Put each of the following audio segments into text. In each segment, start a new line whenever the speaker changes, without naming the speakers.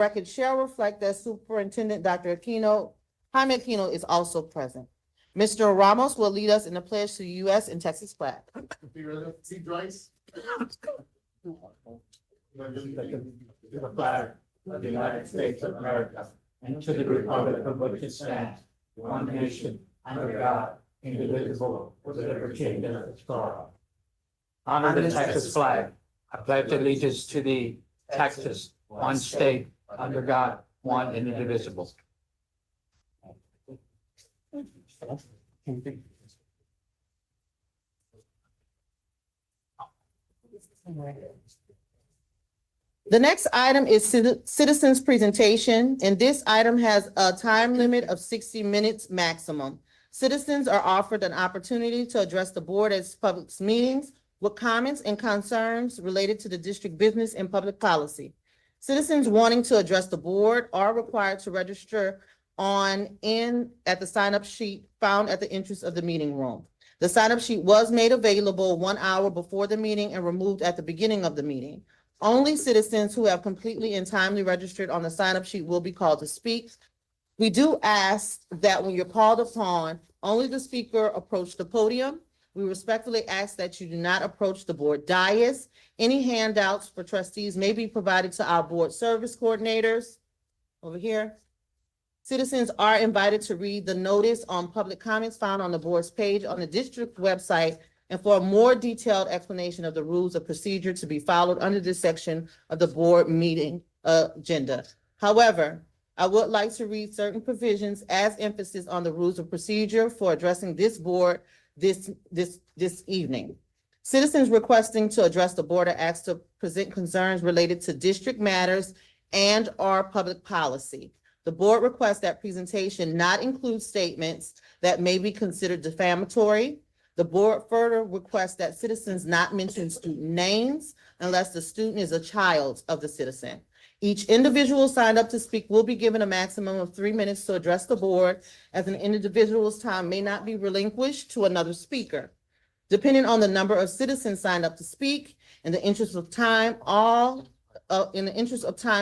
Record shall reflect that Superintendent Dr. Jaime Aquino is also present. Mr. Ramos will lead us in the pledge to the U.S. and Texas flag.
Be ready to see Joyce.
The flag of the United States of America and to the republic of which it stands, one nation, under God, indivisible, with liberty and justice for all. Honor the Texas flag. I pledge allegiance to thee, Texas, one state, under God, one and indivisible.
The next item is citizens' presentation, and this item has a time limit of 60 minutes maximum. Citizens are offered an opportunity to address the board at public meetings with comments and concerns related to the district business and public policy. Citizens wanting to address the board are required to register at the sign-up sheet found at the entrance of the meeting room. The sign-up sheet was made available 1 hour before the meeting and removed at the beginning of the meeting. Only citizens who have completely and timely registered on the sign-up sheet will be called to speak. We do ask that when you're called upon, only the speaker approach the podium. We respectfully ask that you do not approach the board dais. Any handouts for trustees may be provided to our board service coordinators over here. Citizens are invited to read the notice on public comments found on the board's page on the district website and for a more detailed explanation of the rules of procedure to be followed under this section of the board meeting agenda. However, I would like to read certain provisions as emphasis on the rules of procedure for addressing this board this evening. Citizens requesting to address the board are asked to present concerns related to district matters and or public policy. The board requests that presentation not include statements that may be considered defamatory. The board further requests that citizens not mention student names unless the student is a child of the citizen. Each individual signed up to speak will be given a maximum of 3 minutes to address the board, as an individual's time may not be relinquished to another speaker. Depending on the number of citizens signed up to speak, in the interest of time,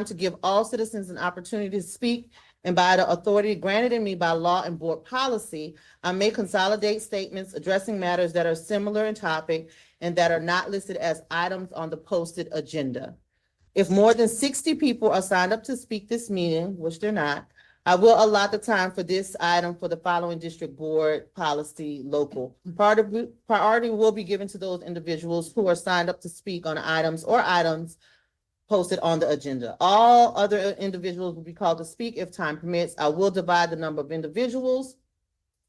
to give all citizens an opportunity to speak, and by the authority granted in me by law and board policy, I may consolidate statements addressing matters that are similar in topic and that are not listed as items on the posted agenda. If more than 60 people are signed up to speak this meeting, which they're not, I will allot the time for this item for the following district board policy local. Priority will be given to those individuals who are signed up to speak on items posted on the agenda. All other individuals will be called to speak if time permits. I will divide the number of individuals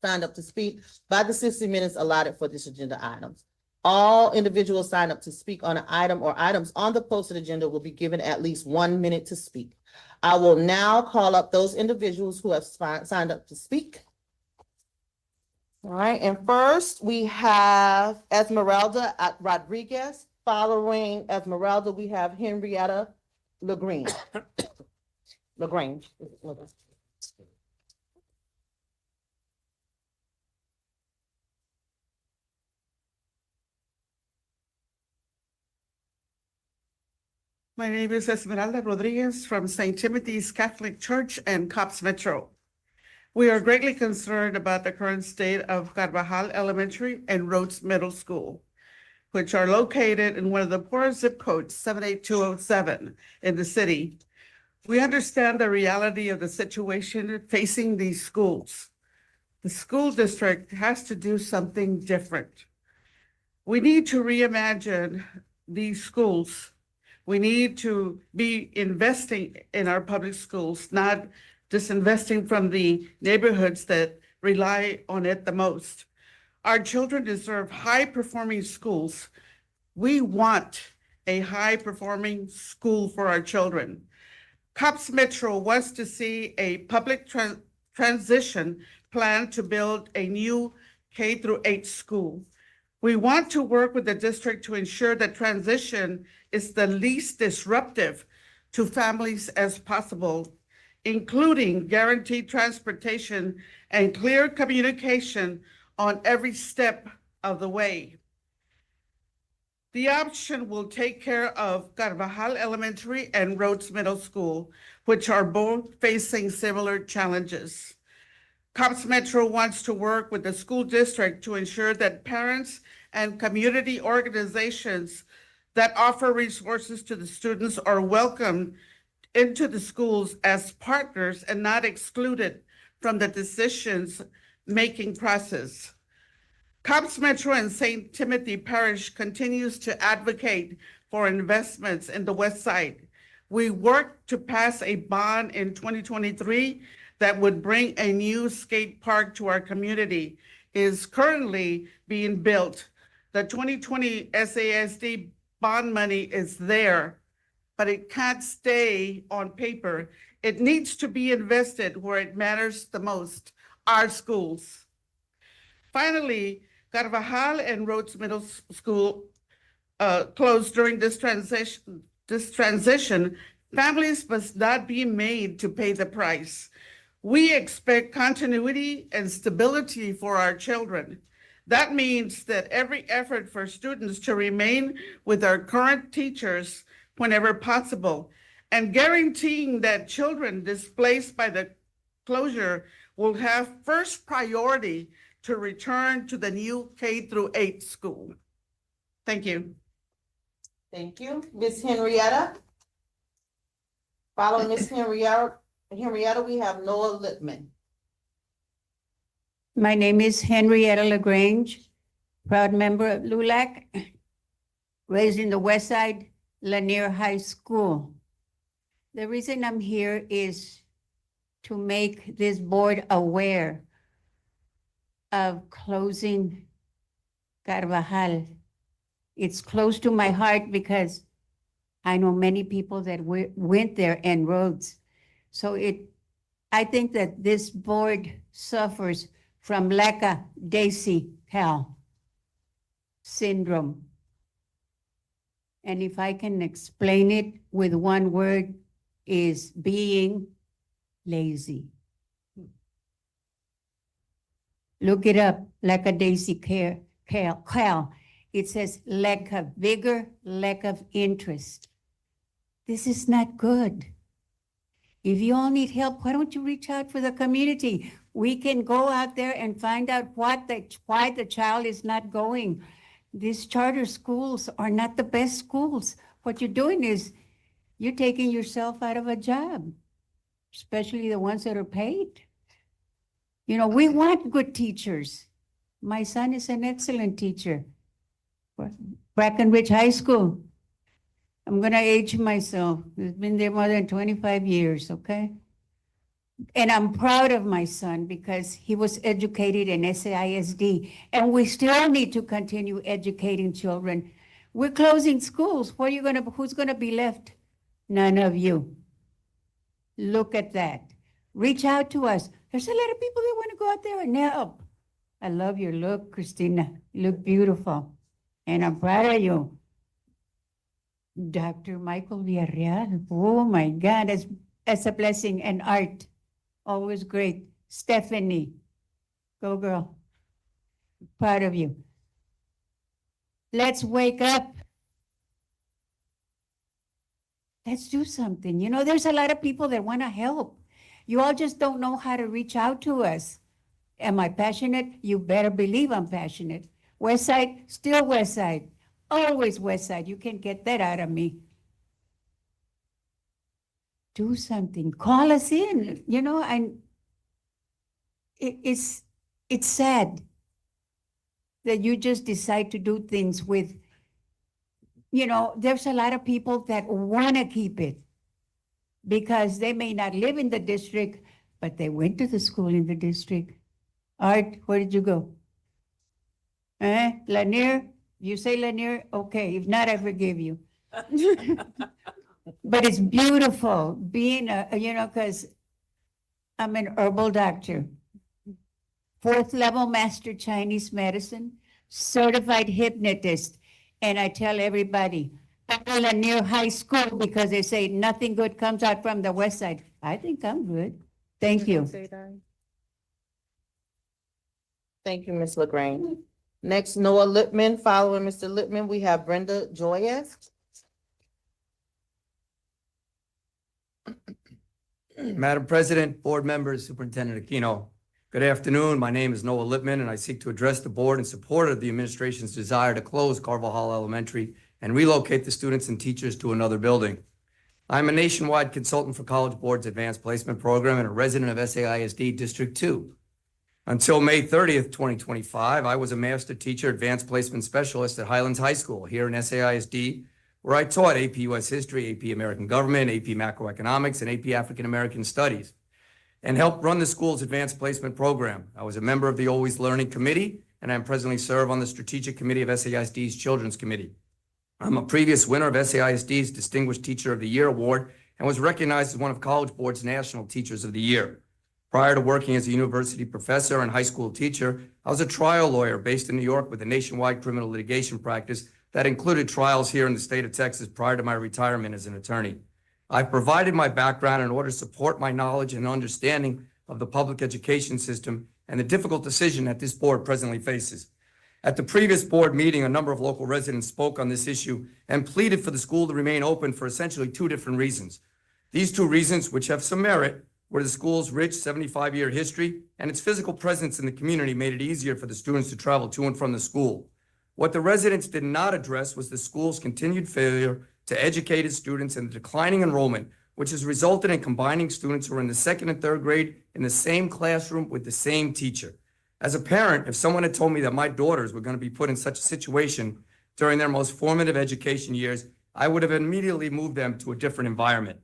signed up to speak by the 60 minutes allotted for this agenda items. All individuals signed up to speak on an item or items on the posted agenda will be given at least 1 minute to speak. I will now call up those individuals who have signed up to speak. All right, and first we have Esmeralda Rodriguez. Following Esmeralda, we have Henrietta LaGrange.
My name is Esmeralda Rodriguez from St. Timothy's Catholic Church and Cops Metro. We are greatly concerned about the current state of Carvajal Elementary and Rhodes Middle School, which are located in one of the poorest zip codes, 78207, in the city. We understand the reality of the situation facing these schools. The school district has to do something different. We need to reimagine these schools. We need to be investing in our public schools, not disinvesting from the neighborhoods that rely on it the most. Our children deserve high-performing schools. We want a high-performing school for our children. Cops Metro wants to see a public transition plan to build a new K-8 school. We want to work with the district to ensure that transition is the least disruptive to families as possible, including guaranteed transportation and clear communication on every step of the way. The option will take care of Carvajal Elementary and Rhodes Middle School, which are both facing similar challenges. COPS Metro wants to work with the school district to ensure that parents and community organizations that offer resources to the students are welcomed into the schools as partners and not excluded from the decisions-making process. COPS Metro and St. Timothy Parish continues to advocate for investments in the West Side. We worked to pass a bond in 2023 that would bring a new skate park to our community. It is currently being built. The 2020 SAISD bond money is there, but it can't stay on paper. It needs to be invested where it matters the most, our schools. Finally, Carvajal and Rhodes Middle School closed during this transition. Families must not be made to pay the price. We expect continuity and stability for our children. That means that every effort for students to remain with our current teachers whenever possible, and guaranteeing that children displaced by the closure will have first priority to return to the new K-8 school. Thank you.
Thank you. Ms. Henrietta? Following Ms. Henrietta, we have Noah Lippman.
My name is Henrietta LaGrange, proud member of LULAC, raised in the West Side Lanier High School. The reason I'm here is to make this board aware of closing Carvajal. It's close to my heart because I know many people that went there and Rhodes. So I think that this board suffers from lackadaisical syndrome. And if I can explain it with one word, is being lazy. Look it up, lackadaisical. It says lack of vigor, lack of interest. This is not good. If you all need help, why don't you reach out for the community? We can go out there and find out why the child is not going. These charter schools are not the best schools. What you're doing is you're taking yourself out of a job, especially the ones that are paid. You know, we want good teachers. My son is an excellent teacher. Brackenridge High School. I'm gonna age myself. It's been there more than 25 years, okay? And I'm proud of my son because he was educated in SAISD, and we still need to continue educating children. We're closing schools. Who's gonna be left? None of you. Look at that. Reach out to us. There's a lot of people that want to go out there and help. I love your look, Christina. You look beautiful. And I'm proud of you. Dr. Michael Villarreal. Oh my God, that's a blessing. And Art, always great. Stephanie, go girl. Proud of you. Let's wake up. Let's do something. You know, there's a lot of people that want to help. You all just don't know how to reach out to us. Am I passionate? You better believe I'm passionate. West Side, still West Side. Always West Side. You can't get that out of me. Do something. Call us in. You know, and it's sad that you just decide to do things with, you know, there's a lot of people that want to keep it because they may not live in the district, but they went to the school in the district. Art, where did you go? Lanier? You say Lanier? Okay, if not, I forgive you. But it's beautiful being you know, because I'm an herbal doctor. 4th level master Chinese medicine, certified hypnotist. And I tell everybody, I'm Lanier High School because they say nothing good comes out from the West Side. I think I'm good. Thank you.
Thank you, Ms. LaGrange. Next, Noah Lippman. Following Mr. Lippman, we have Brenda Joyce.
Madam President, board members, Superintendent Aquino, good afternoon. My name is Noah Lippman, and I seek to address the board in support of the administration's desire to close Carvajal Elementary and relocate the students and teachers to another building. I'm a nationwide consultant for College Board's Advanced Placement Program and a resident of SAISD District 2. Until May 30th, 2025, I was a master teacher advanced placement specialist at Highlands High School here in SAISD, where I taught AP US History, AP American Government, AP Macroeconomics, and AP African American Studies, and helped run the school's advanced placement program. I was a member of the Always Learning Committee, and I presently serve on the Strategic Committee of SAISD's Children's Committee. I'm a previous winner of SAISD's Distinguished Teacher of the Year Award and was recognized as one of College Board's National Teachers of the Year. Prior to working as a university professor and high school teacher, I was a trial lawyer based in New York with a nationwide criminal litigation practice that included trials here in the state of Texas prior to my retirement as an attorney. I've provided my background in order to support my knowledge and understanding of the public education system and the difficult decision that this board presently faces. At the previous board meeting, a number of local residents spoke on this issue and pleaded for the school to remain open for essentially two different reasons. These two reasons, which have some merit, were the school's rich 75-year history and its physical presence in the community made it easier for the students to travel to and from the school. What the residents did not address was the school's continued failure to educate its students and the declining enrollment, which has resulted in combining students who are in the second and third grade in the same classroom with the same teacher. As a parent, if someone had told me that my daughters were going to be put in such a situation during their most formative education years, I would have immediately moved them to a different environment.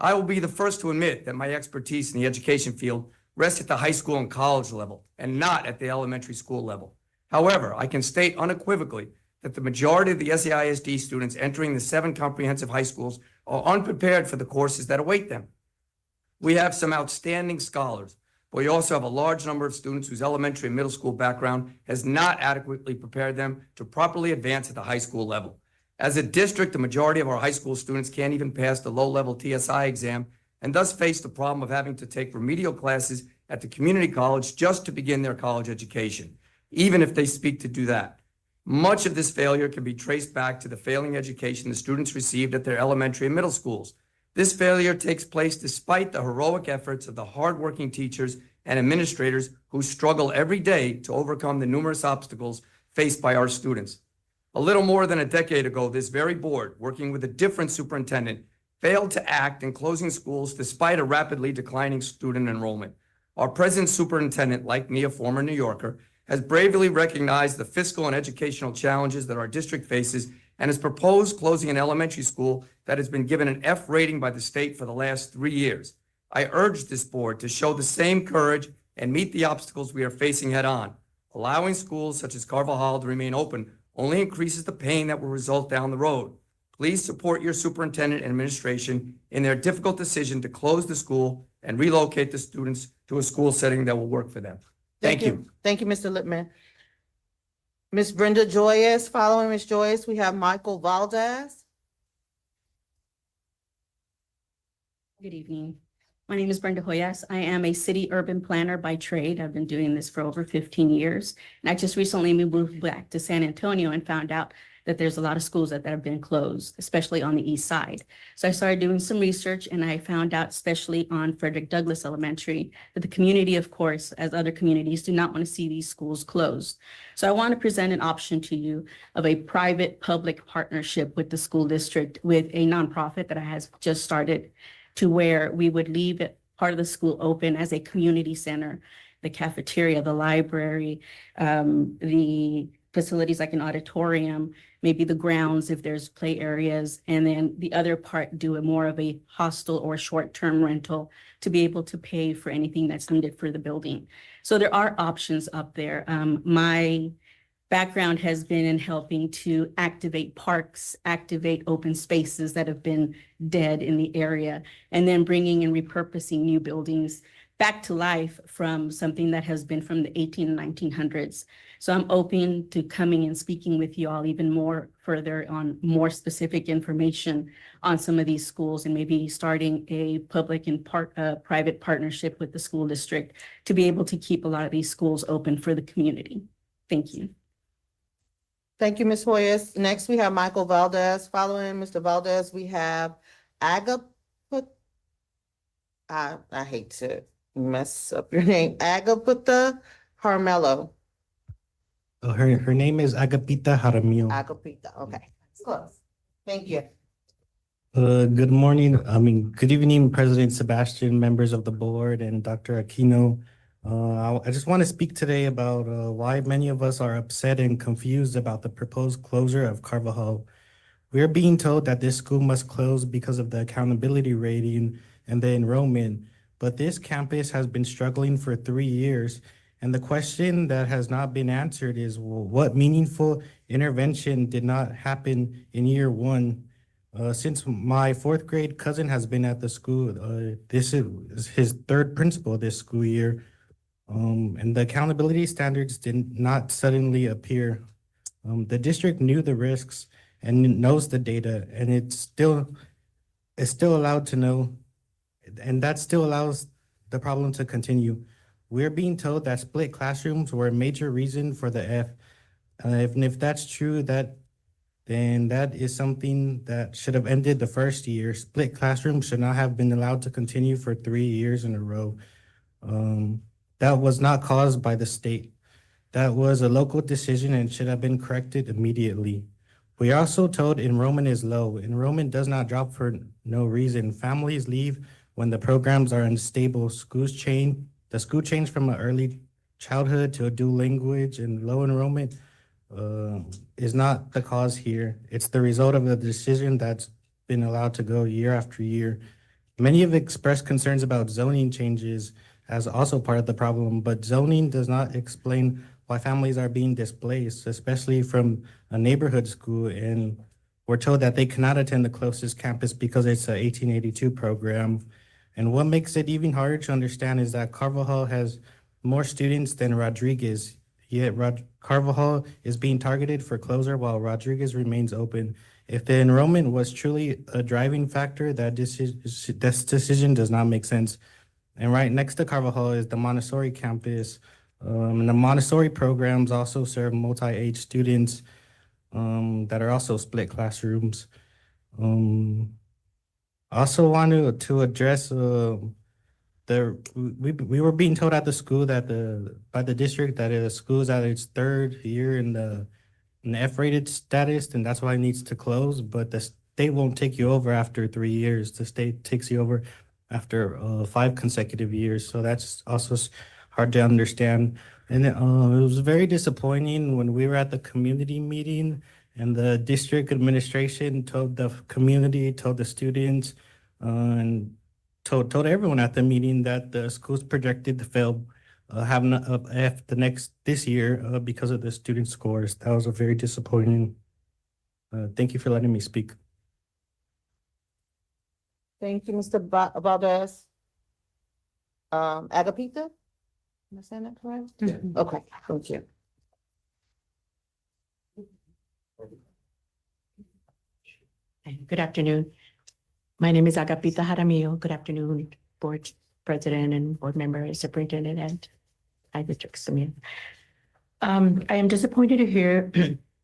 I will be the first to admit that my expertise in the education field rests at the high school and college level and not at the elementary school level. However, I can state unequivocally that the majority of the SAISD students entering the 7 comprehensive high schools are unprepared for the courses that await them. We have some outstanding scholars, but we also have a large number of students whose elementary and middle school background has not adequately prepared them to properly advance at the high school level. As a district, the majority of our high school students can't even pass the low-level TSI exam and thus face the problem of having to take remedial classes at the community college just to begin their college education, even if they speak to do that. Much of this failure can be traced back to the failing education the students received at their elementary and middle schools. This failure takes place despite the heroic efforts of the hardworking teachers and administrators who struggle every day to overcome the numerous obstacles faced by our students. A little more than a decade ago, this very board, working with a different superintendent, failed to act in closing schools despite a rapidly declining student enrollment. Our present superintendent, like me, a former New Yorker, has bravely recognized the fiscal and educational challenges that our district faces and has proposed closing an elementary school that has been given an F rating by the state for the last 3 years. I urge this board to show the same courage and meet the obstacles we are facing head on. Allowing schools such as Carvajal to remain open only increases the pain that will result down the road. Please support your superintendent and administration in their difficult decision to close the school and relocate the students to a school setting that will work for them. Thank you.
Thank you, Mr. Lippman. Ms. Brenda Joyce. Following Ms. Joyce, we have Michael Valdez.
Good evening. My name is Brenda Joyas. I am a city urban planner by trade. I've been doing this for over 15 years. And I just recently moved back to San Antonio and found out that there's a lot of schools that have been closed, especially on the east side. So I started doing some research and I found out, especially on Frederick Douglass Elementary, that the community, of course, as other communities, do not want to see these schools closed. So I want to present an option to you of a private-public partnership with the school district with a nonprofit that I have just started, to where we would leave it, part of the school open as a community center, the cafeteria, the library, the facilities like an auditorium, maybe the grounds if there's play areas, and then the other part do a more of a hostel or short-term rental to be able to pay for anything that's needed for the building. So there are options up there. My background has been in helping to activate parks, activate open spaces that have been dead in the area, and then bringing and repurposing new buildings back to life from something that has been from the 18 and 1900s. So I'm open to coming and speaking with you all even more further on more specific information on some of these schools, and maybe starting a public and private partnership with the school district to be able to keep a lot of these schools open for the community. Thank you.
Thank you, Ms. Hoyes. Next, we have Michael Valdez. Following Mr. Valdez, we have Agaput. I hate to mess up your name. Agapita Harmelo.
Her name is Agapita Jaramillo.
Agapita, okay. Close. Thank you.
Good morning. Good evening, President Sebastian, members of the board, and Dr. Aquino. I just want to speak today about why many of us are upset and confused about the proposed closure of Carvajal. We are being told that this school must close because of the accountability rating and the enrollment, but this campus has been struggling for 3 years. And the question that has not been answered is, well, what meaningful intervention did not happen in year one? Since my 4th grade cousin has been at the school, this is his 3rd principal this school year. And the accountability standards did not suddenly appear. The district knew the risks and knows the data, and it's still allowed to know, and that still allows the problem to continue. We're being told that split classrooms were a major reason for the F. If that's true, then that is something that should have ended the first year. Split classrooms should not have been allowed to continue for 3 years in a row. That was not caused by the state. That was a local decision and should have been corrected immediately. We are also told enrollment is low. Enrollment does not drop for no reason. Families leave when the programs are unstable. The school changed from an early childhood to a dual language, and low enrollment is not the cause here. It's the result of the decision that's been allowed to go year after year. Many have expressed concerns about zoning changes as also part of the problem, but zoning does not explain why families are being displaced, especially from a neighborhood school. And we're told that they cannot attend the closest campus because it's a 1882 program. And what makes it even harder to understand is that Carvajal has more students than Rodriguez, yet Carvajal is being targeted for closure while Rodriguez remains open. If the enrollment was truly a driving factor, this decision does not make sense. And right next to Carvajal is the Montessori campus. And the Montessori programs also serve multi-age students that are also split classrooms. Also wanted to address we were being told at the school that by the district that the school is at its 3rd year in the F-rated status, and that's why it needs to close. But the state won't take you over after 3 years. The state takes you over after 5 consecutive years. So that's also hard to understand. And it was very disappointing when we were at the community meeting and the district administration told the community, told the students, and told everyone at the meeting that the school's projected to fail, have an F this year because of the student scores. That was a very disappointing. Thank you for letting me speak.
Thank you, Mr. Valdez. Agapita? Am I saying that correct? Okay, thank you.
Good afternoon. My name is Agapita Jaramillo. Good afternoon, board president and board member, superintendent, and I district Samir. I am disappointed to hear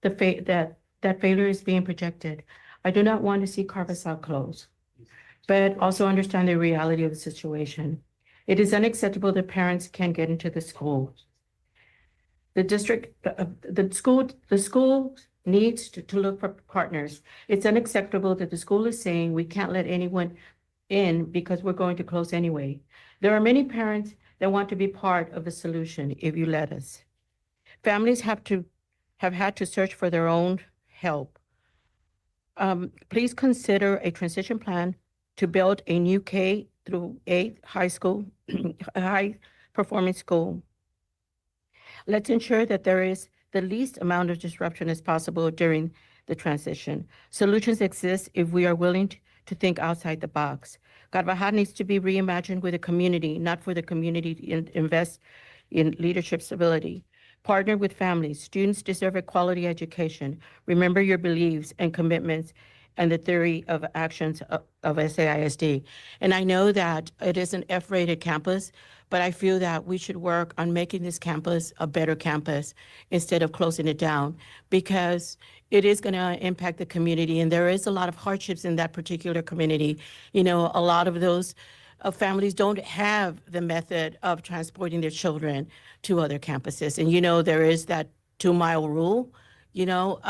that failure is being projected. I do not want to see Carvajal close, but also understand the reality of the situation. It is unacceptable that parents can't get into the school. The school needs to look for partners. It's unacceptable that the school is saying we can't let anyone in because we're going to close anyway. There are many parents that want to be part of the solution if you let us. Families have had to search for their own help. Please consider a transition plan to build a new K-8 high school, high performing school. Let's ensure that there is the least amount of disruption as possible during the transition. Solutions exist if we are willing to think outside the box. Carvajal needs to be reimagined with the community, not for the community to invest in leadership stability. Partner with families. Students deserve a quality education. Remember your beliefs and commitments and the theory of actions of SAISD. And I know that it is an F-rated campus, but I feel that we should work on making this campus a better campus instead of closing it down, because it is going to impact the community, and there is a lot of hardships in that particular community. You know, a lot of those families don't have the method of transporting their children to other campuses. And, you know, there is that 2-mile rule, you know,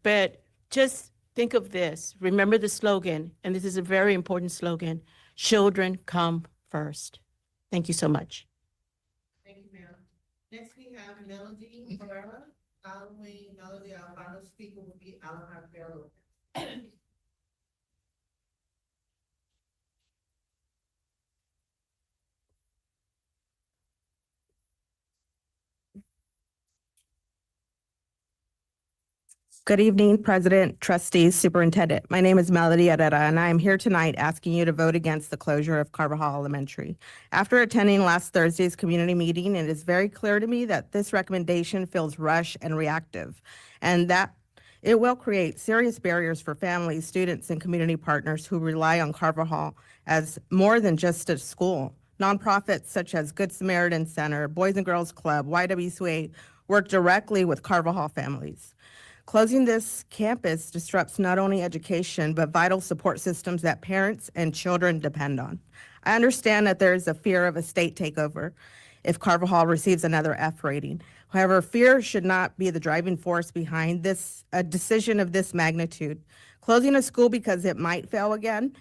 but just think of this. Remember the slogan, and this is a very important slogan: children come first. Thank you so much.
Thank you, ma'am. Next, we have Melody Herrera. Following Melody, our final speaker will be Alejandro.
Good evening, President, trustees, superintendent. My name is Melody Herrera, and I am here tonight asking you to vote against the closure of Carvajal Elementary. After attending last Thursday's community meeting, it is very clear to me that this recommendation feels rushed and reactive, and that it will create serious barriers for families, students, and community partners who rely on Carvajal as more than just a school. Nonprofits such as Good Samaritan Center, Boys and Girls Club, YWCA work directly with Carvajal families. Closing this campus disrupts not only education, but vital support systems that parents and children depend on. I understand that there is a fear of a state takeover if Carvajal receives another F rating. However, fear should not be the driving force behind a decision of this magnitude. Closing a school because it might fail again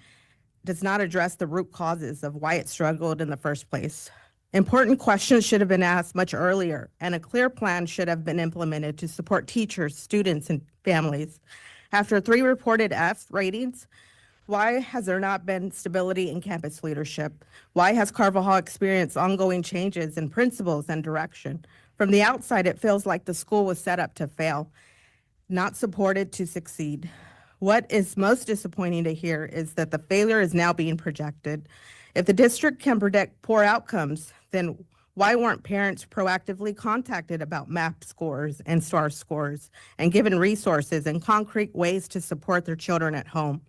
does not address the root causes of why it struggled in the first place. Important questions should have been asked much earlier, and a clear plan should have been implemented to support teachers, students, and families. After 3 reported F ratings, why has there not been stability in campus leadership? Why has Carvajal experienced ongoing changes in principles and direction? From the outside, it feels like the school was set up to fail, not supported to succeed. What is most disappointing to hear is that the failure is now being projected. If the district can predict poor outcomes, then why weren't parents proactively contacted about MAP scores and STAR scores and given resources and concrete ways to support their children at home?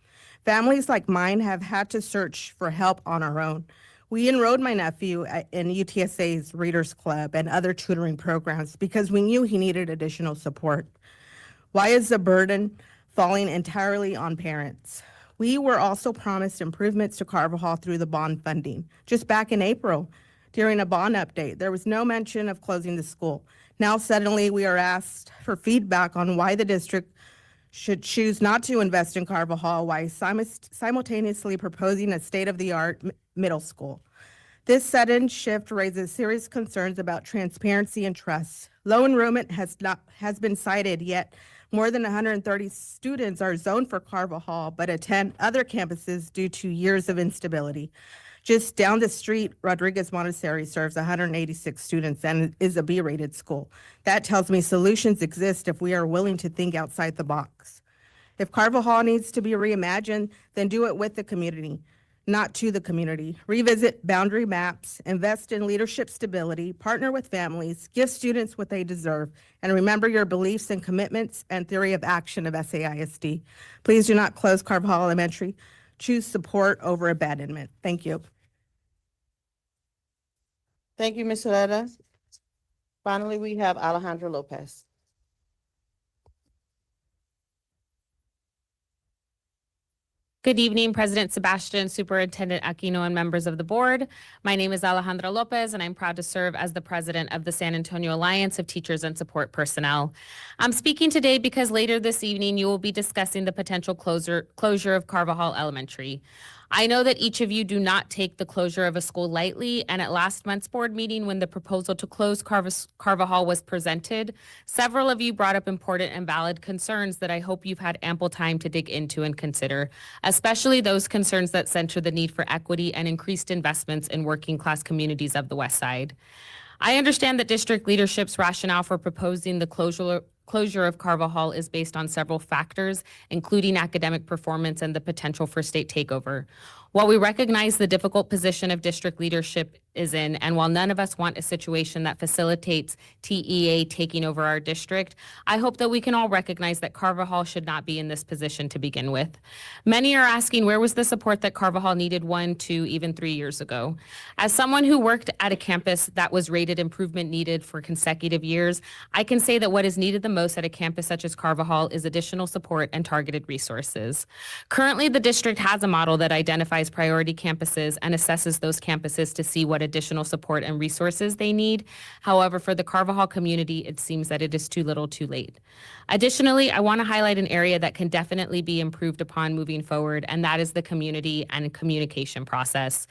Families like mine have had to search for help on our own. We enrolled my nephew in UTSA's Readers Club and other tutoring programs because we knew he needed additional support. Why is the burden falling entirely on parents? We were also promised improvements to Carvajal through the bond funding. Just back in April, during a bond update, there was no mention of closing the school. Now suddenly we are asked for feedback on why the district should choose not to invest in Carvajal while simultaneously proposing a state-of-the-art middle school. This sudden shift raises serious concerns about transparency and trust. Low enrollment has been cited, yet more than 130 students are zoned for Carvajal, but attend other campuses due to years of instability. Just down the street, Rodriguez Montessori serves 186 students and is a B-rated school. That tells me solutions exist if we are willing to think outside the box. If Carvajal needs to be reimagined, then do it with the community, not to the community. Revisit boundary maps, invest in leadership stability, partner with families, give students what they deserve, and remember your beliefs and commitments and theory of action of SAISD. Please do not close Carvajal Elementary. Choose support over abandonment. Thank you.
Thank you, Ms. Herrera. Finally, we have Alejandro Lopez.
Good evening, President Sebastian, Superintendent Aquino, and members of the board. My name is Alejandra Lopez, and I'm proud to serve as the president of the San Antonio Alliance of Teachers and Support Personnel. I'm speaking today because later this evening, you will be discussing the potential closure of Carvajal Elementary. I know that each of you do not take the closure of a school lightly, and at last month's board meeting, when the proposal to close Carvajal was presented, several of you brought up important and valid concerns that I hope you've had ample time to dig into and consider, especially those concerns that center the need for equity and increased investments in working class communities of the West Side. I understand that district leadership's rationale for proposing the closure of Carvajal is based on several factors, including academic performance and the potential for state takeover. While we recognize the difficult position of district leadership is in, and while none of us want a situation that facilitates TEA taking over our district, I hope that we can all recognize that Carvajal should not be in this position to begin with. Many are asking, where was the support that Carvajal needed 1, 2, even 3 years ago? As someone who worked at a campus that was rated improvement needed for consecutive years, I can say that what is needed the most at a campus such as Carvajal is additional support and targeted resources. Currently, the district has a model that identifies priority campuses and assesses those campuses to see what additional support and resources they need. However, for the Carvajal community, it seems that it is too little too late. Additionally, I want to highlight an area that can definitely be improved upon moving forward, and that is the community and communication process.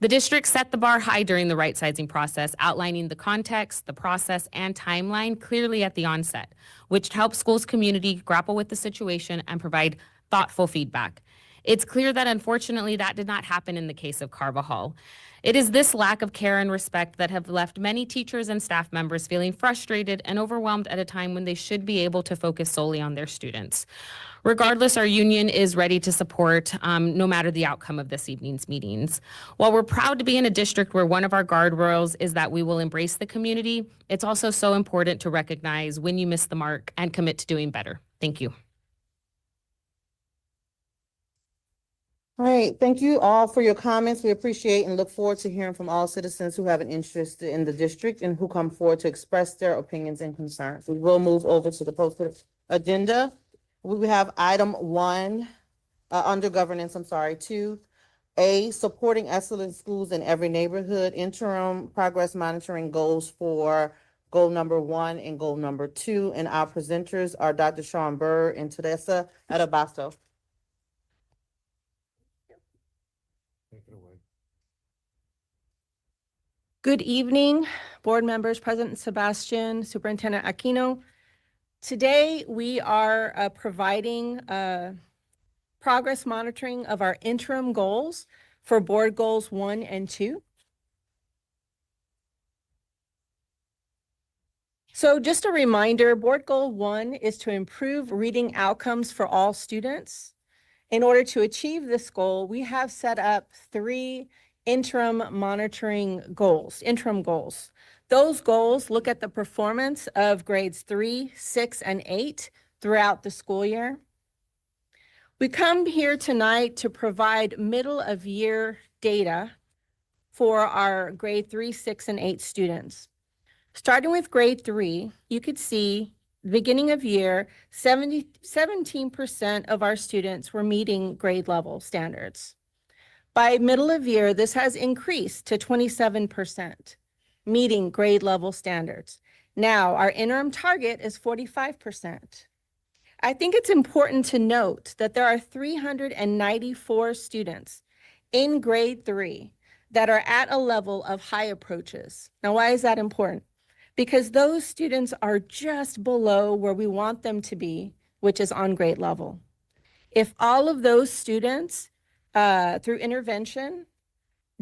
The district set the bar high during the right-sizing process, outlining the context, the process, and timeline clearly at the onset, which helps schools' community grapple with the situation and provide thoughtful feedback. It's clear that unfortunately that did not happen in the case of Carvajal. It is this lack of care and respect that have left many teachers and staff members feeling frustrated and overwhelmed at a time when they should be able to focus solely on their students. Regardless, our union is ready to support no matter the outcome of this evening's meetings. While we're proud to be in a district where one of our guardrails is that we will embrace the community, it's also so important to recognize when you miss the mark and commit to doing better. Thank you.
All right, thank you all for your comments. We appreciate and look forward to hearing from all citizens who have an interest in the district and who come forward to express their opinions and concerns. We will move over to the posted agenda. We have item 1, under governance, 2A, supporting excellent schools in every neighborhood, interim progress monitoring goals for goal number 1 and goal number 2. And our presenters are Dr. Sean Burr and Teresa Arabasto.
Good evening, board members, President Sebastian, Superintendent Aquino. Today, we are providing progress monitoring of our interim goals for board goals 1 and 2. So just a reminder, board goal 1 is to improve reading outcomes for all students. In order to achieve this goal, we have set up 3 interim monitoring goals, interim goals. Those goals look at the performance of grades 3, 6, and 8 throughout the school year. We come here tonight to provide middle of year data for our grade 3, 6, and 8 students. Starting with grade 3, you could see beginning of year, 17% of our students were meeting grade level standards. By middle of year, this has increased to 27%, meeting grade level standards. Now, our interim target is 45%. I think it's important to note that there are 394 students in grade 3 that are at a level of high approaches. Now, why is that important? Because those students are just below where we want them to be, which is on grade level. If all of those students through intervention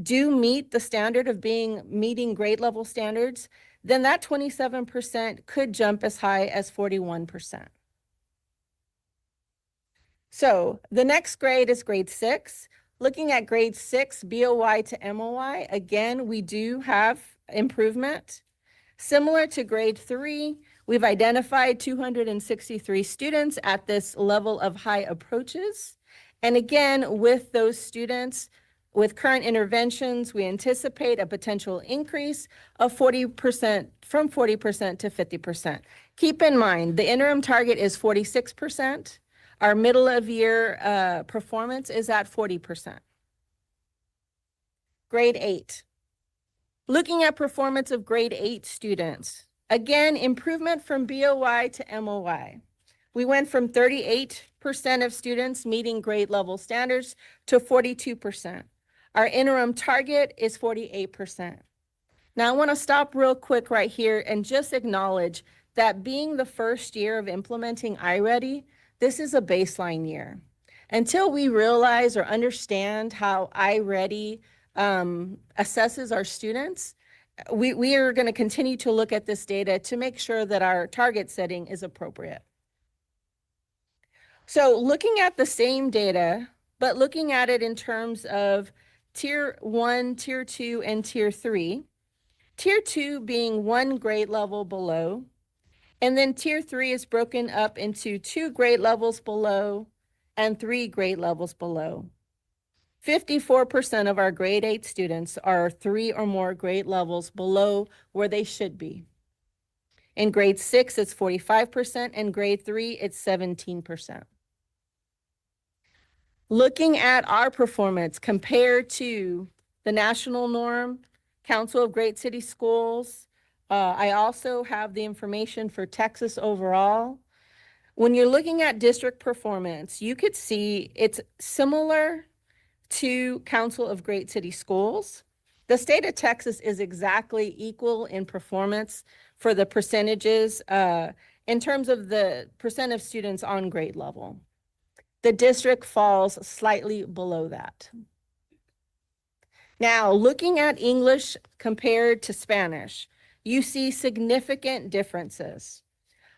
do meet the standard of meeting grade level standards, then that 27% could jump as high as 41%. So the next grade is grade 6. Looking at grade 6, BOY to MOY, again, we do have improvement. Similar to grade 3, we've identified 263 students at this level of high approaches. And again, with those students, with current interventions, we anticipate a potential increase of 40%, from 40% to 50%. Keep in mind, the interim target is 46%. Our middle of year performance is at 40%. Grade 8. Looking at performance of grade 8 students, again, improvement from BOY to MOY. We went from 38% of students meeting grade level standards to 42%. Our interim target is 48%. Now I want to stop real quick right here and just acknowledge that being the first year of implementing iReady, this is a baseline year. Until we realize or understand how iReady assesses our students
we are going to continue to look at this data to make sure that our target setting is appropriate. So looking at the same data, but looking at it in terms of tier 1, tier 2, and tier 3, tier 2 being 1 grade level below, and then tier 3 is broken up into 2 grade levels below and 3 grade levels below. 54% of our grade 8 students are 3 or more grade levels below where they should be. In grade 6, it's 45%, and grade 3, it's 17%. Looking at our performance compared to the national norm, Council of Great City Schools, I also have the information for Texas overall. When you're looking at district performance, you could see it's similar to Council of Great City Schools. The state of Texas is exactly equal in performance for the percentages in terms of the percent of students on grade level. The district falls slightly below that. Now, looking at English compared to Spanish, you see significant differences.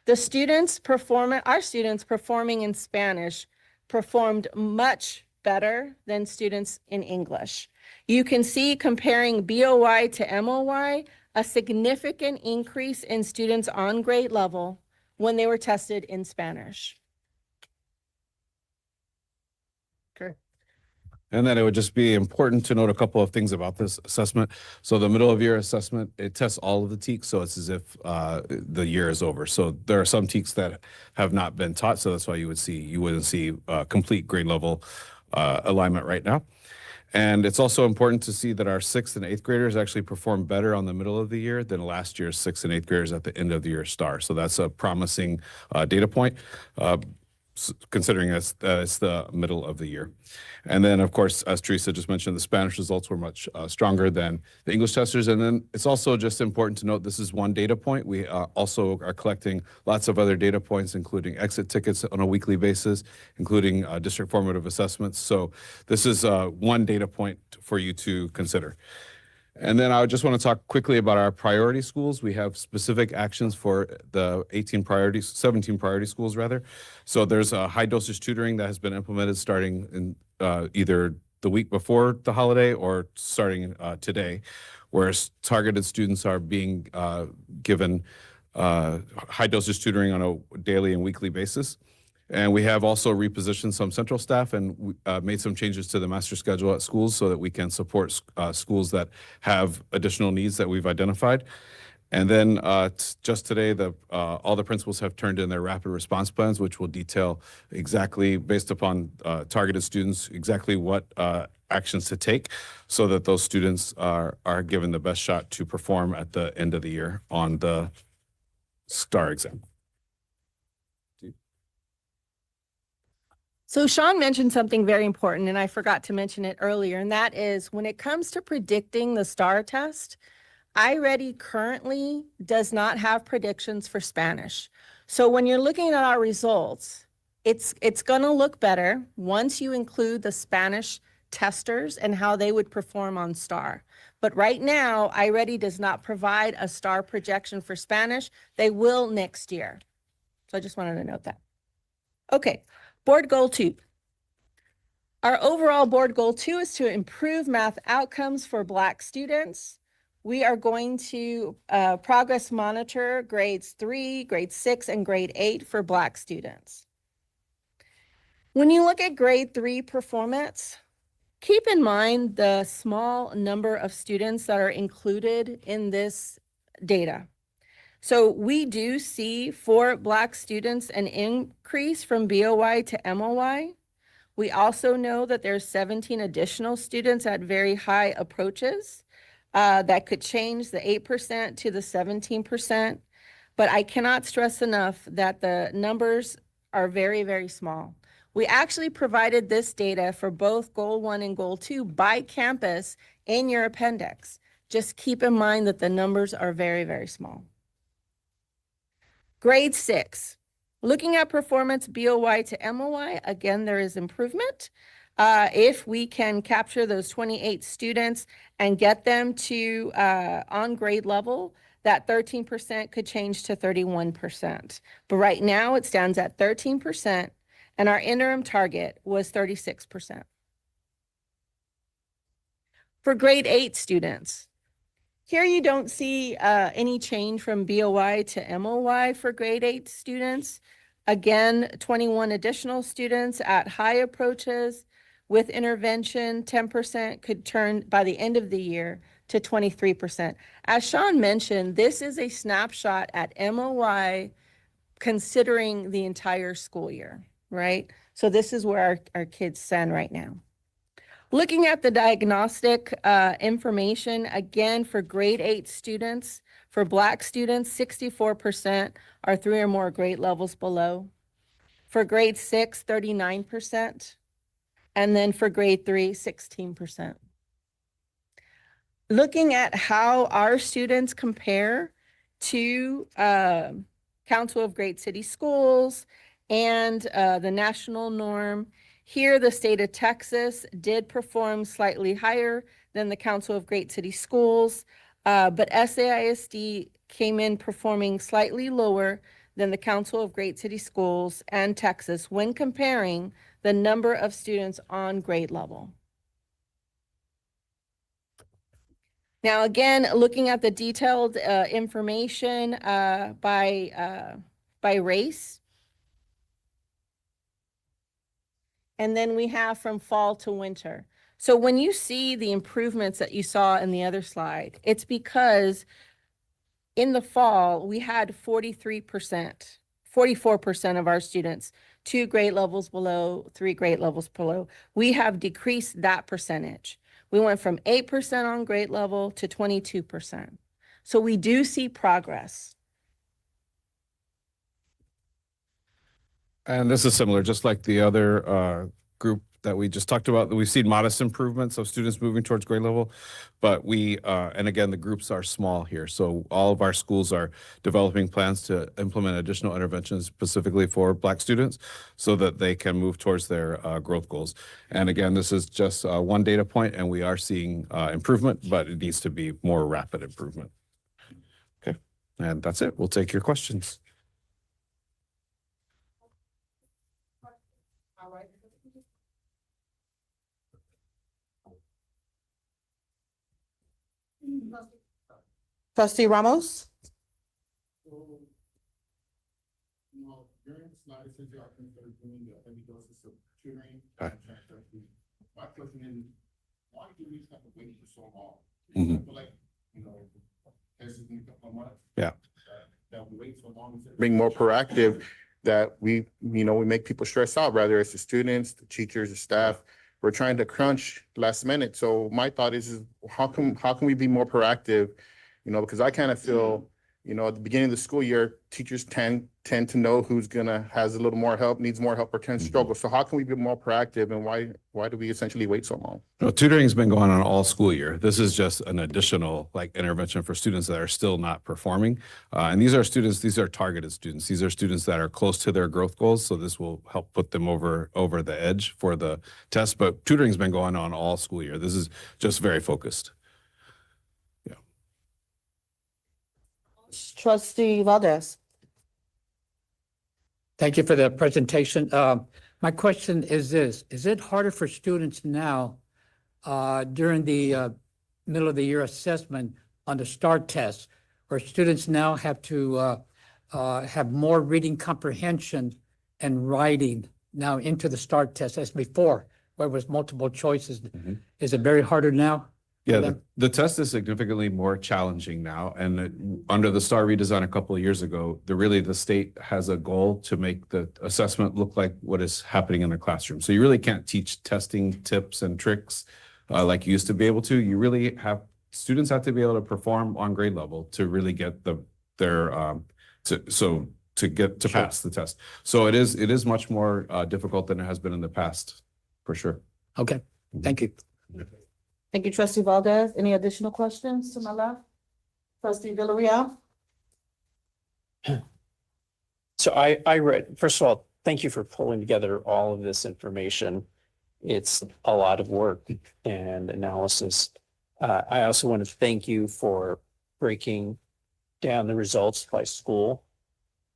Our students performing in Spanish performed much better than students in English. You can see comparing BOY to MOY, a significant increase in students on grade level when they were tested in Spanish.
And then it would just be important to note a couple of things about this assessment. So the middle of year assessment, it tests all of the TEKS, so it's as if the year is over. So there are some TEKS that have not been taught, so that's why you wouldn't see complete grade level alignment right now. And it's also important to see that our 6th and 8th graders actually perform better on the middle of the year than last year's 6th and 8th graders at the end of the year star. So that's a promising data point. Considering it's the middle of the year. And then, of course, as Teresa just mentioned, the Spanish results were much stronger than the English testers. And then it's also just important to note this is one data point. We also are collecting lots of other data points, including exit tickets on a weekly basis, including district formative assessments. So this is one data point for you to consider. And then I just want to talk quickly about our priority schools. We have specific actions for the 17 priority schools rather. So there's a high dosage tutoring that has been implemented starting in either the week before the holiday or starting today, where targeted students are being given high dosage tutoring on a daily and weekly basis. And we have also repositioned some central staff and made some changes to the master schedule at schools so that we can support schools that have additional needs that we've identified. And then just today, all the principals have turned in their rapid response plans, which will detail exactly, based upon targeted students, exactly what actions to take so that those students are given the best shot to perform at the end of the year on the STAR exam.
So Sean mentioned something very important, and I forgot to mention it earlier, and that is when it comes to predicting the STAR test, iReady currently does not have predictions for Spanish. So when you're looking at our results, it's going to look better once you include the Spanish testers and how they would perform on STAR. But right now, iReady does not provide a STAR projection for Spanish. They will next year. So I just wanted to note that. Okay. Board Goal 2. Our overall Board Goal 2 is to improve math outcomes for Black students. We are going to progress monitor grades 3, grade 6, and grade 8 for Black students. When you look at grade 3 performance, keep in mind the small number of students that are included in this data. So we do see for Black students an increase from BOY to MOY. We also know that there's 17 additional students at very high approaches that could change the 8% to the 17%. But I cannot stress enough that the numbers are very, very small. We actually provided this data for both Goal 1 and Goal 2 by campus in your appendix. Just keep in mind that the numbers are very, very small. Grade 6, looking at performance BOY to MOY, again, there is improvement.
If we can capture those 28 students and get them to on grade level, that 13% could change to 31%. But right now it stands at 13% and our interim target was 36%. For grade 8 students, here you don't see any change from BOY to MOY for grade 8 students. Again, 21 additional students at high approaches. With intervention, 10% could turn by the end of the year to 23%. As Sean mentioned, this is a snapshot at MOY considering the entire school year, right? So this is where our kids stand right now. Looking at the diagnostic information, again, for grade 8 students, for Black students, 64% are 3 or more grade levels below. For grade 6, 39%. And then for grade 3, 16%. Looking at how our students compare to Council of Great City Schools and the national norm, here the state of Texas did perform slightly higher than the Council of Great City Schools, but SAISD came in performing slightly lower than the Council of Great City Schools and Texas when comparing the number of students on grade level. Now, again, looking at the detailed information by race. And then we have from fall to winter. So when you see the improvements that you saw in the other slide, it's because in the fall, we had 43%, 44% of our students, 2 grade levels below, 3 grade levels below. We have decreased that percentage. We went from 8% on grade level to 22%. So we do see progress.
And this is similar, just like the other group that we just talked about. We've seen modest improvements of students moving towards grade level, but and again, the groups are small here. So all of our schools are developing plans to implement additional interventions specifically for Black students so that they can move towards their growth goals. And again, this is just one data point, and we are seeing improvement, but it needs to be more rapid improvement. Okay, and that's it. We'll take your questions.
Trustee Ramos?
During the slide, it says you are doing the heavy doses of tutoring.
Right.
My question is, why do we have to wait for so long?
Mhm.
I feel like, this is in a couple of months.
Yeah.
That we wait so long. Being more proactive, that we make people stress out, whether it's the students, the teachers, the staff. We're trying to crunch last minute. So my thought is how can we be more proactive? Because I kind of feel, at the beginning of the school year, teachers tend to know who's has a little more help, needs more help, or can struggle. So how can we be more proactive, and why do we essentially wait so long?
No, tutoring has been going on all school year. This is just an additional intervention for students that are still not performing. And these are targeted students. These are students that are close to their growth goals. So this will help put them over the edge for the test. But tutoring has been going on all school year. This is just very focused.
Trustee Valdez?
Thank you for the presentation. My question is this: is it harder for students now during the middle of the year assessment on the START test, where students now have to have more reading comprehension and writing now into the START test as before, where it was multiple choices? Is it very harder now?
Yeah, the test is significantly more challenging now. And under the STAR redesign a couple of years ago, the state has a goal to make the assessment look like what is happening in the classroom. So you really can't teach testing tips and tricks like you used to be able to. You really students have to be able to perform on grade level to really get to pass the test. So it is much more difficult than it has been in the past, for sure.
Okay, thank you.
Thank you, Trustee Valdez. Any additional questions to my left? Trustee Villarreal?
So I read, first of all, thank you for pulling together all of this information.
It's a lot of work and analysis. I also want to thank you for breaking down the results by school.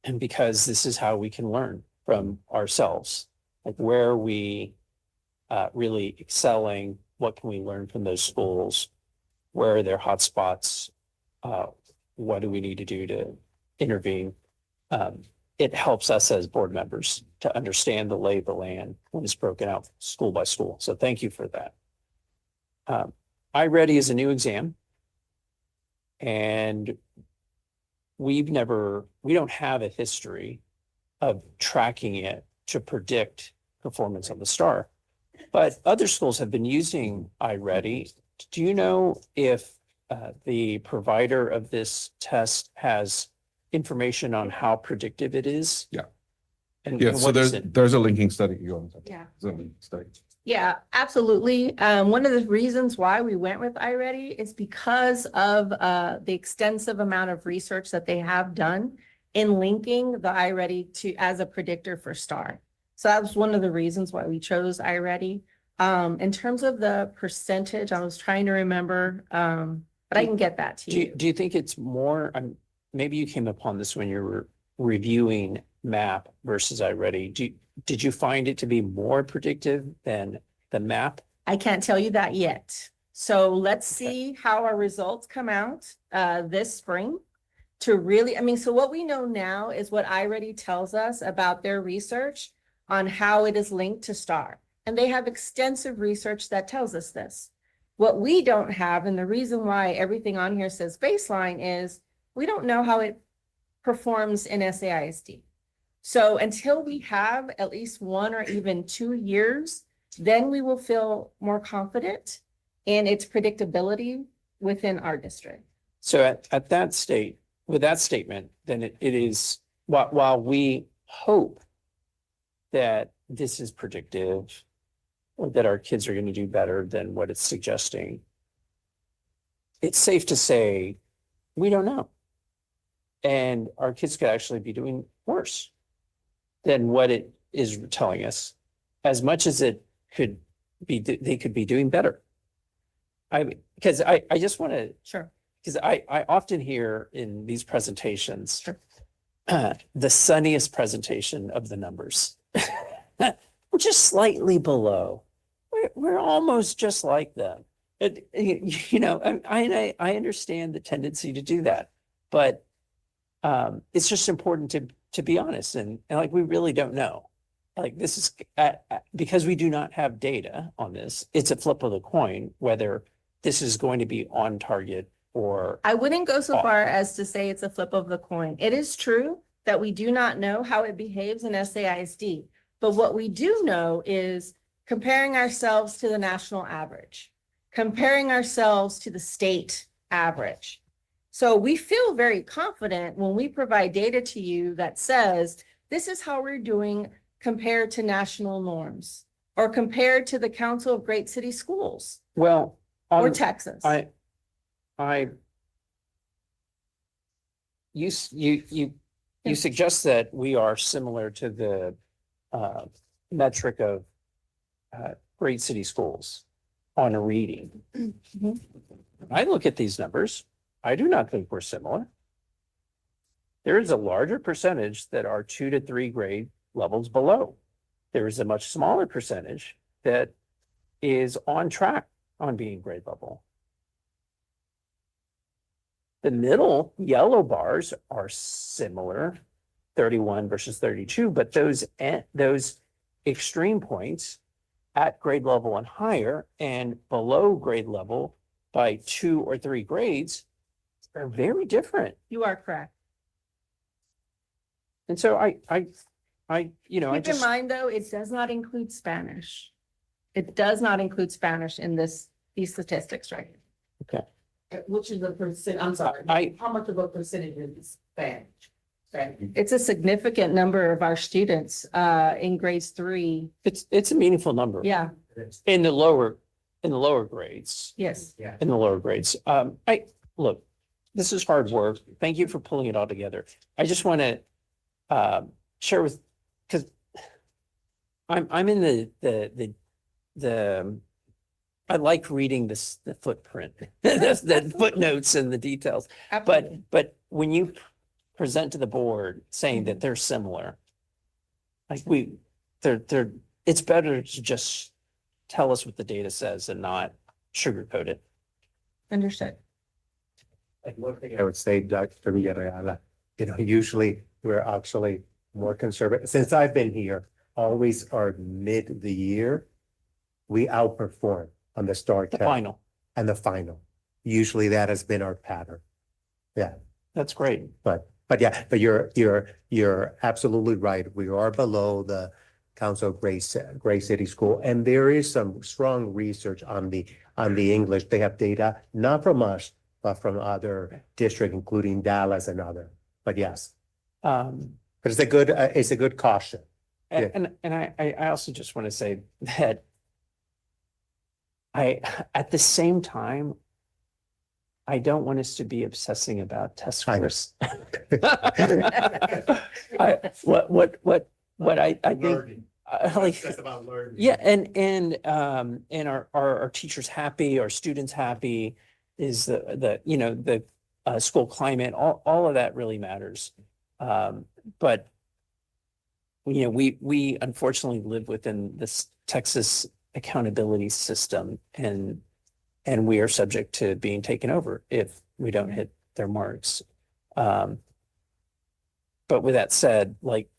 And because this is how we can learn from ourselves, like where are we really excelling? What can we learn from those schools? Where are their hotspots? What do we need to do to intervene? It helps us as board members to understand the lay of the land when it's broken out school by school. So thank you for that. iReady is a new exam. And we don't have a history of tracking it to predict performance on the STAR. But other schools have been using iReady. Do you know if the provider of this test has information on how predictive it is?
Yeah.
And
Yeah, so
what is it?
there's a linking study. You want to?
Yeah.
There's a linking study.
Yeah, absolutely. One of the reasons why we went with iReady is because of the extensive amount of research that they have done in linking the iReady to as a predictor for STAR. So that was one of the reasons why we chose iReady. In terms of the percentage, I was trying to remember, but I can get that to you.
Do you think it's more, maybe you came upon this when you were reviewing MAP versus iReady. Did you find it to be more predictive than the MAP?
I can't tell you that yet. So let's see how our results come out this spring to really, so what we know now is what iReady tells us about their research on how it is linked to STAR. And they have extensive research that tells us this. What we don't have, and the reason why everything on here says baseline, is we don't know how it performs in SAISD. So until we have at least 1 or even 2 years, then we will feel more confident in its predictability within our district.
So at that state, with that statement, then it is, while we hope that this is predictive, or that our kids are going to do better than what it's suggesting, it's safe to say we don't know. And our kids could actually be doing worse than what it is telling us, as much as it could be, they could be doing better. Because I just want to,
Sure.
because I often hear in these presentations, the sunniest presentation of the numbers. We're just slightly below. We're almost just like them. I understand the tendency to do that, but it's just important to be honest and like we really don't know. Like this is because we do not have data on this. It's a flip of the coin whether this is going to be on target or.
I wouldn't go so
off.
far as to say it's a flip of the coin. It is true that we do not know how it behaves in SAISD, but what we do know is comparing ourselves to the national average, comparing ourselves to the state average. So we feel very confident when we provide data to you that says, this is how we're doing compared to national norms or compared to the Council of Great City Schools
Well,
or Texas.
You suggest that we are similar to the metric of great city schools on a reading.
Mhm.
I look at these numbers. I do not think we're similar. There is a larger percentage that are 2 to 3 grade levels below. There is a much smaller percentage that is on track on being grade level. The middle yellow bars are similar, 31 versus 32, but those extreme points at grade level and higher and below grade level by 2 or 3 grades are very different.
You are correct.
And so I
Keep in mind, though, it does not include Spanish. It does not include Spanish in these statistics, right?
Okay.
Which is the percent, I'm sorry, how much of a percentage is Spanish?
It's a significant number of our students in grades 3.
It's a meaningful number.
Yeah,
In the lower grades.
yes.
In the lower grades. Look, this is hard work. Thank you for pulling it all together. I just want to share with, because I'm in the I like reading the footprint, the footnotes and the details. But when you present to the board saying that they're similar, like it's better to just tell us what the data says and not sugarcoat it.
Understood.
And one thing I would say, Dr. Villarreal, usually we're actually more conservative. Since I've been here, always are mid the year, we outperform on the STAR
The
test
final,
and the final. Usually that has been our pattern. Yeah,
that's great.
but you're absolutely right. We are below the Council of Gray City School, and there is some strong research on the English. They have data, not from us, but from other districts, including Dallas and other. But yes, but it's a good caution. Yeah.
And I also just want to say that at the same time, I don't want us to be obsessing about test
I know.
scores. What I think, like,
about learning.
yeah, and our teachers happy, our students happy, is the school climate, all of that really matters. But we unfortunately live within this Texas accountability system, and we are subject to being taken over if we don't hit their marks. But with that said, like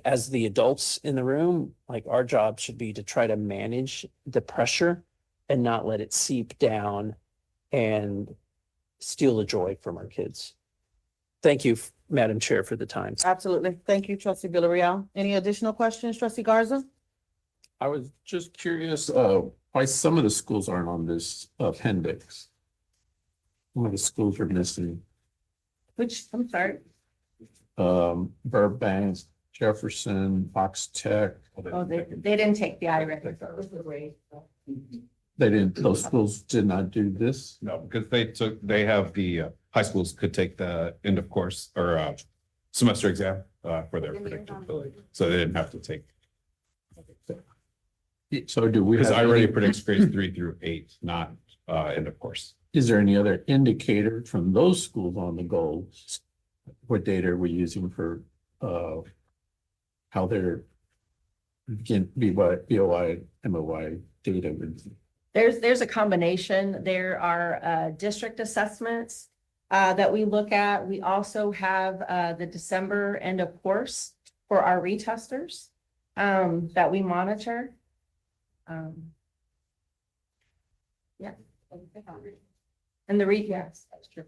as the adults in the room, like our job should be to try to manage the pressure and not let it seep down and steal the joy from our kids. Thank you, Madam Chair, for the time.
Absolutely. Thank you, trustee Villarreal. Any additional questions, trustee Garza?
I was just curious, why some of the schools aren't on this appendix. Some of the schools are missing,
Which, I'm sorry.
Burbank, Jefferson, Fox Tech.
Oh, they didn't take the IREC.
Those schools did not do this?
No, because they have the high schools could take the end of course or semester exam for their predictability. So they didn't have to take.
So do we?
Because
have
I already
any-
predicts grades 3 through 8, not end of course.
Is there any other indicator from those schools on the goals? What data are we using for how they're BOI, MOI data?
There's a combination. There are district assessments that we look at. We also have the December end of course for our retesters that we monitor. Yeah. And yes, that's true.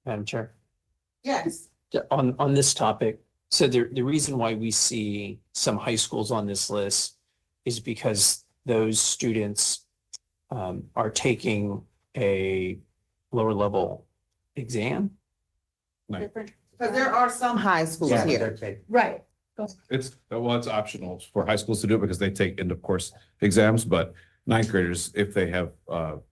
Madam Chair.
Yes.
On this topic, so the reason why we see some high schools on this list is because those students are taking a lower level exam.
Because there are some high schools
Yeah,
here.
they're taking-
Right.
It's optional for high schools to do it because they take end of course exams, but ninth graders, if they have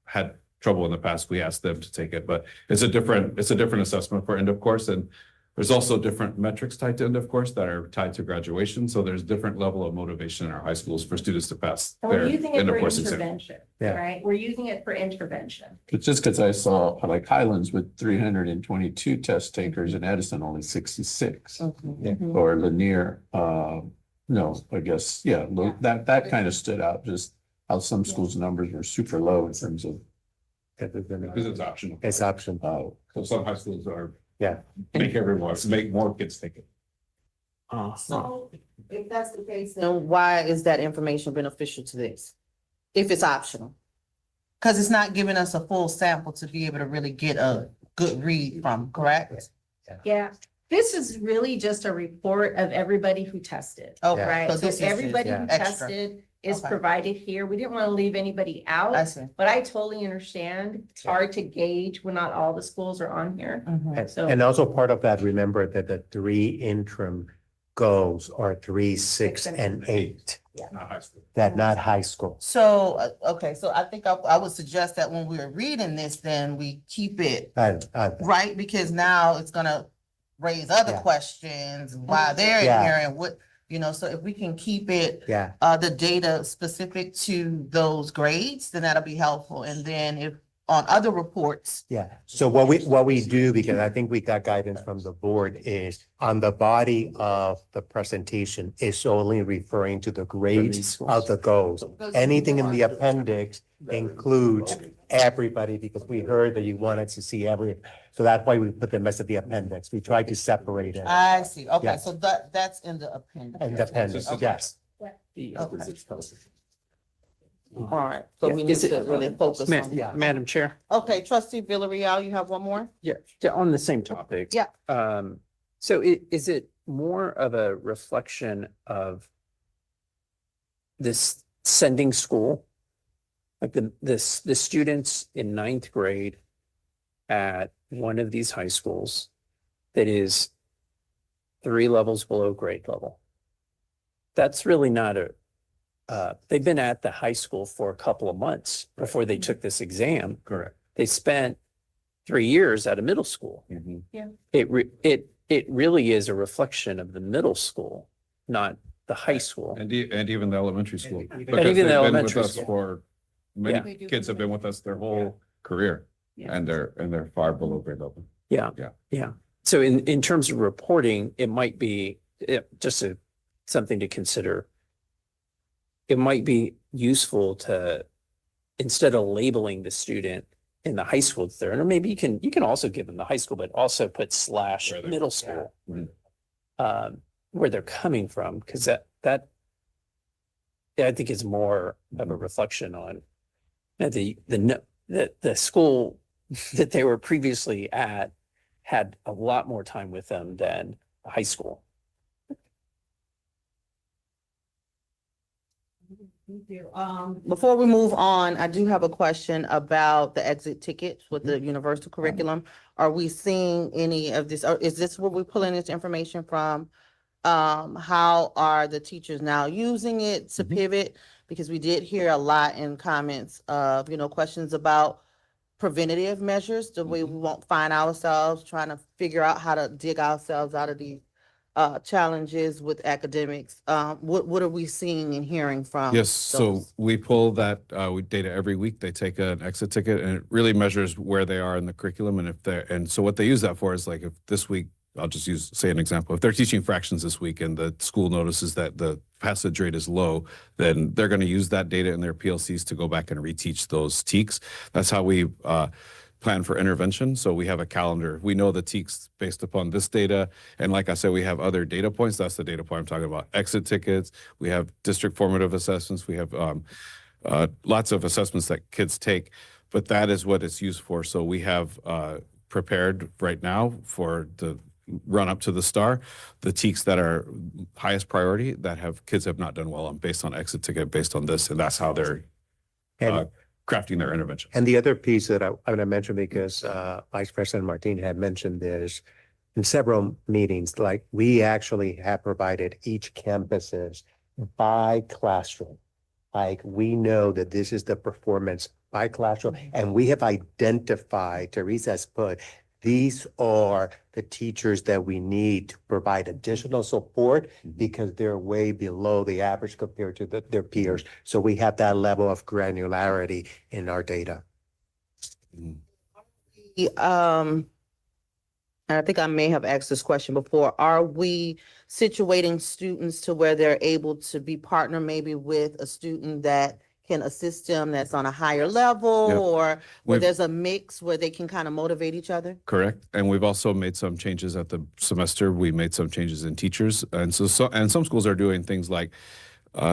had trouble in the past, we ask them to take it, but it's a different assessment for end of course. And there's also different metrics tied to end of course that are tied to graduation. So there's different level of motivation in our high schools for students to pass
And
their
we're using it
end of
for
course exam.
intervention,
Yeah.
right? We're using it for intervention.
It's just because I saw like Highlands with 322 test takers and Edison only 66. Or Lanier, no, I guess, yeah, that kind of stood out, just how some schools' numbers were super low in terms of.
Because it's optional.
It's option.
So some high schools are.
Yeah.
Make more kids take it.
So if that's the case, then why is that information beneficial to this? If it's optional? Because it's not giving us a full sample to be able to really get a good read from, correct?
Yeah, this is really just a report of everybody who tested,
Okay,
right?
so
So
this is
everybody
just
who
extra.
tested is
Okay.
provided here. We didn't want to leave anybody
I
out,
see.
but I totally understand. It's hard to gauge when not all the schools are on here.
Mhm.
So-
And also part of that, remember that the 3 interim goals are 3, 6, and 8,
Not high school.
that not high school.
So, okay, so I think I would suggest that when we're reading this, then we keep it right, because now it's gonna raise other
Yeah.
questions, why they're in
Yeah.
here and what, You know, so if we can keep it,
Yeah,
the data specific to those grades, then that'll be helpful. And then if on other reports,
yeah. So what we do, because I think we got guidance from the board, is on the body of the presentation is only referring to the grades of the goals. Anything in the appendix includes everybody, because we heard that you wanted to see so that's why we put them as the appendix. We tried to separate it.
I see. Okay,
Yeah.
so that's in the appendix.
And the appendix, yes.
All right, so we need
Is it-
to really focus on.
Yeah.
Madam Chair?
Okay, trustee Villarreal, you have one more?
Yeah, on the same topic.
Yeah.
So is it more of a reflection of this sending school? Like the students in ninth grade at one of these high schools that is 3 levels below grade level. That's really not they've been at the high school for a couple of months before they took this exam.
Correct.
They spent 3 years at a middle school.
Yeah.
It really is a reflection of the middle school, not the high school.
And even the elementary school.
And
Because
even the
they've been with
elementary
us
school.
For, many kids have been with us their whole career.
Yeah.
And they're far below grade level.
Yeah. So in terms of reporting, it might be something to consider. It might be useful to, instead of labeling the student in the high school that they're in, or maybe you can also give them the high school, but also put slash
Where they're-
middle school.
Mhm.
Where they're coming from, because that I think is more of a reflection on the school that they were previously at had a lot more time with them than the high school.
Before we move on, I do have a question about the exit tickets with the universal curriculum. Are we seeing any of this, or is this where we're pulling this information from? How are the teachers now using it to pivot? Because we did hear a lot in comments of, questions about preventative measures, the way we won't find ourselves trying to figure out how to dig ourselves out of these challenges with academics. What are we seeing and hearing from?
Yes, so
those?
we pull that data every week. They take an exit ticket and it really measures where they are in the curriculum. And so what they use that for is like if this week, I'll just say an example. If they're teaching fractions this week and the school notices that the passage rate is low, then they're going to use that data in their PLCs to go back and reteach those TEKs. That's how we plan for intervention. So we have a calendar. We know the TEKs based upon this data. And like I said, we have other data points. That's the data point I'm talking about. Exit tickets. We have district formative assessments. We have lots of assessments that kids take, but that is what it's used for. So we have prepared right now for the run up to the STAR, the TEKs that are highest priority that kids have not done well on based on exit ticket, based on this, and that's how they're crafting their intervention.
And the other piece that I'm going to mention, because Vice President Martin had mentioned this in several meetings, like we actually have provided each campuses by classroom. Like we know that this is the performance by classroom, and we have identified, Teresa has put, these are the teachers that we need to provide additional support because they're way below the average compared to their peers. So we have that level of granularity in our data.
I think I may have asked this question before. Are we situating students to where they're able to be partner maybe with a student that can assist them that's on a higher level,
Yep.
or where
We've-
there's a mix where they can kind of motivate each other?
Correct. And we've also made some changes at the semester. We made some changes in teachers. And and some schools are doing things like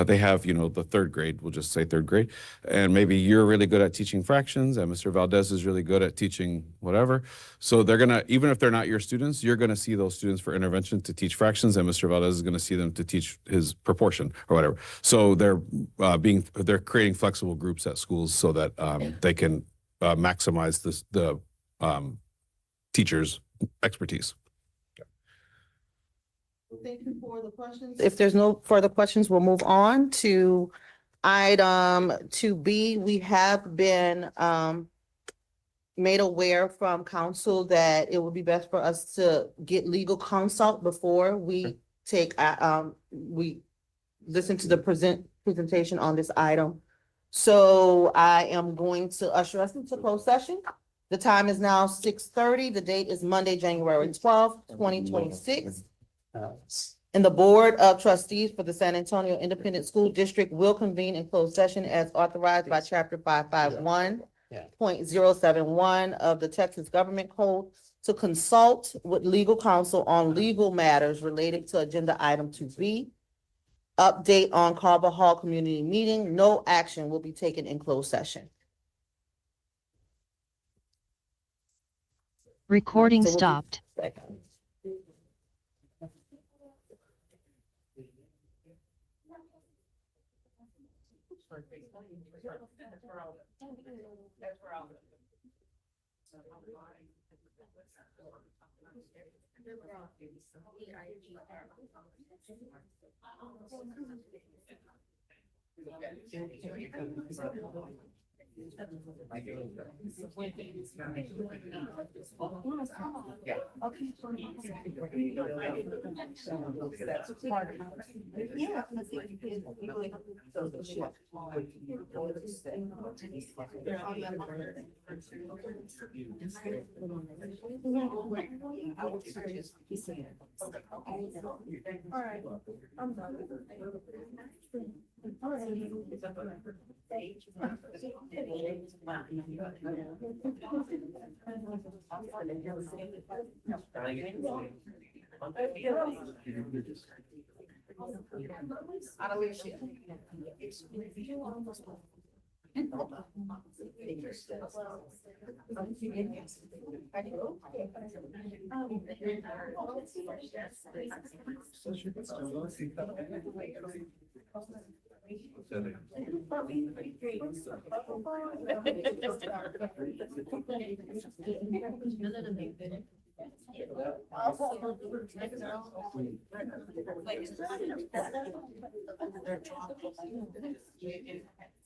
they have, the third grade, we'll just say third grade, and maybe you're really good at teaching fractions and Mr. Valdez is really good at teaching whatever. So they're going to, even if they're not your students, you're going to see those students for intervention to teach fractions, and Mr. Valdez is going to see them to teach his proportion or whatever. So they're creating flexible groups at schools so that they can maximize the teachers' expertise.
Thank you for the questions. If there's no further questions, we'll move on to item 2B. We have been made aware from council that it would be best for us to get legal consult before we we listen to the presentation on this item. So I am going to usher us into closed session. The time is now 6:30. The date is Monday, January 12th, 2026. And the Board of Trustees for the San Antonio Independent School District will convene in closed session as authorized by Chapter 551.071 of the Texas Government Code to consult with legal counsel on legal matters related to agenda item 2B. Update on Carvajal Community Meeting. No action will be taken in closed session.
Recording
So we'll be-
stopped.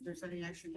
There's any action.